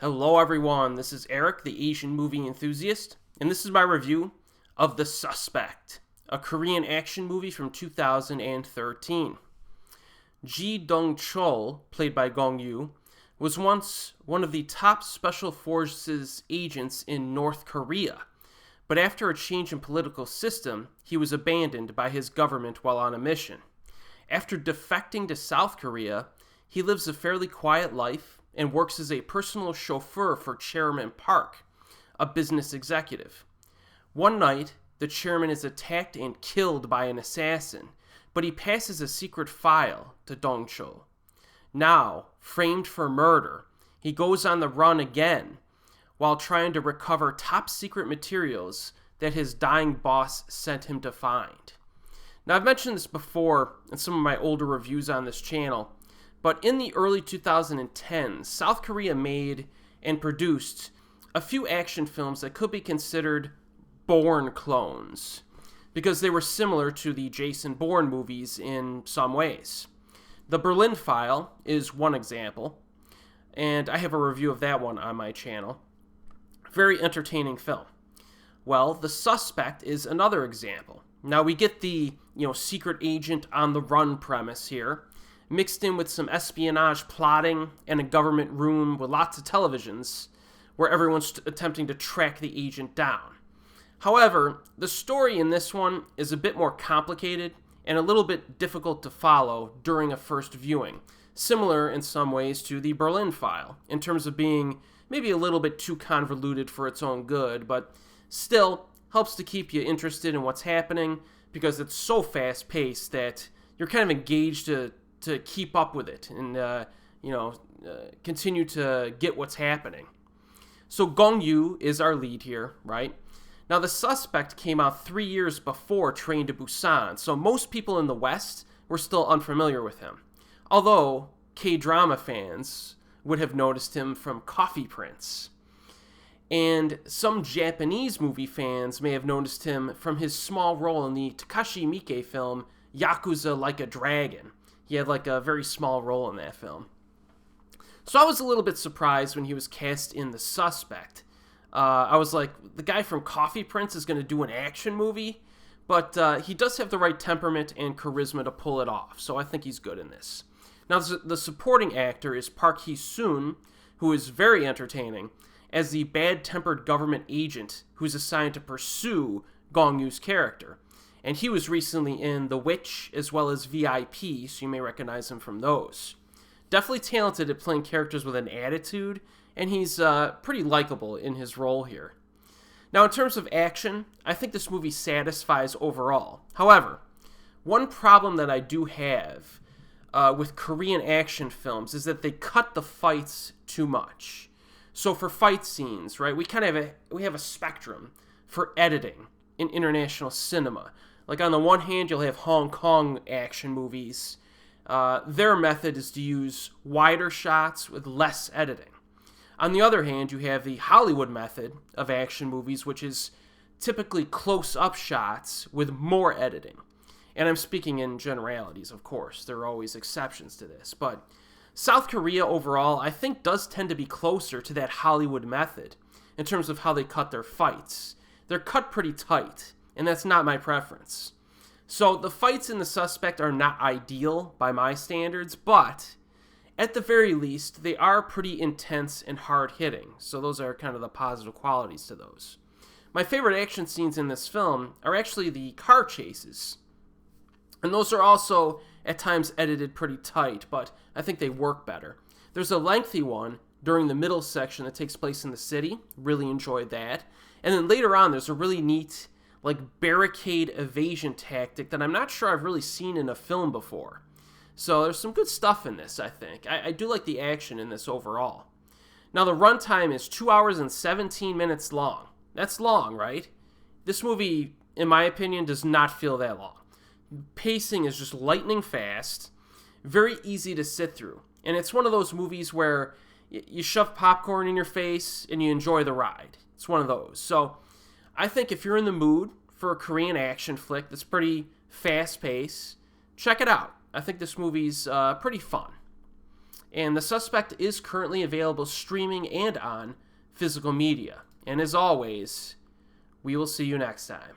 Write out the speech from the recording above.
Hello everyone, this is Erik, the Asian movie enthusiast, and this is my review of The Suspect, a Korean action movie from 2013. Dong-cheol, played by Gong Yoo, was once one of the top special forces agents in North Korea, but after a change in political system, he was abandoned by his government while on a mission. After defecting to South Korea, he lives a fairly quiet life and works as a personal chauffeur for Chairman Park, a business executive. One night, the chairman is attacked and killed by an assassin, but he passes a secret file to Dong-cheol. Now, framed for murder, he goes on the run again while trying to recover top secret materials that his dying boss sent him to find. Now, I've mentioned this before in some of my older reviews on this channel, but in the early 2010s, South Korea made and produced a few action films that could be considered Bourne clones, because they were similar to the Jason Bourne movies in some ways. The Berlin File is one example, and I have a review of that one on my channel. Very entertaining film. Well, The Suspect is another example. Now we get the, secret agent on the run premise here, mixed in with some espionage plotting and a government room with lots of televisions where everyone's attempting to track the agent down. However, the story in this one is a bit more complicated and a little bit difficult to follow during a first viewing, similar in some ways to the Berlin File, in terms of being maybe a little bit too convoluted for its own good, but still helps to keep you interested in what's happening because it's so fast-paced that you're kind of engaged to keep up with it and, continue to get what's happening. So Gong Yoo is our lead here, right? Now, The Suspect came out 3 years before Train to Busan, so most people in the West were still unfamiliar with him. Although K-drama fans would have noticed him from Coffee Prince. And some Japanese movie fans may have noticed him from his small role in the Takashi Miike film Yakuza Like a Dragon. He had a very small role in that film. So I was a little bit surprised when he was cast in The Suspect. I was like, the guy from Coffee Prince is going to do an action movie, but he does have the right temperament and charisma to pull it off, so I think he's good in this. Now, the supporting actor is Park Hee-soon, who is very entertaining, as the bad-tempered government agent who's assigned to pursue Gong Yoo's character. And he was recently in The Witch as well as VIP, so you may recognize him from those. Definitely talented at playing characters with an attitude, and he's pretty likable in his role here. Now, in terms of action, I think this movie satisfies overall. However, one problem that I do have with Korean action films is that they cut the fights too much. So for fight scenes, right, we have a spectrum for editing in international cinema. Like, on the one hand, you'll have Hong Kong action movies. Their method is to use wider shots with less editing. On the other hand, you have the Hollywood method of action movies, which is typically close-up shots with more editing. And I'm speaking in generalities, of course. There are always exceptions to this. But South Korea overall, I think, does tend to be closer to that Hollywood method in terms of how they cut their fights. They're cut pretty tight, and that's not my preference. So the fights in The Suspect are not ideal by my standards, but at the very least, they are pretty intense and hard-hitting. So those are kind of the positive qualities to those. My favorite action scenes in this film are actually the car chases. And those are also, at times, edited pretty tight, but I think they work better. There's a lengthy one during the middle section that takes place in the city. Really enjoyed that. And then later on, there's a really neat barricade evasion tactic that I'm not sure I've really seen in a film before. So there's some good stuff in this, I think. I do like the action in this overall. Now, the runtime is 2 hours and 17 minutes long. That's long, right? This movie, in my opinion, does not feel that long. Pacing is just lightning fast, very easy to sit through. And it's one of those movies where you shove popcorn in your face and you enjoy the ride. It's one of those. So I think if you're in the mood for a Korean action flick that's pretty fast-paced, check it out. I think this movie's pretty fun. And the suspect is currently available streaming and on physical media. And as always, we will see you next time.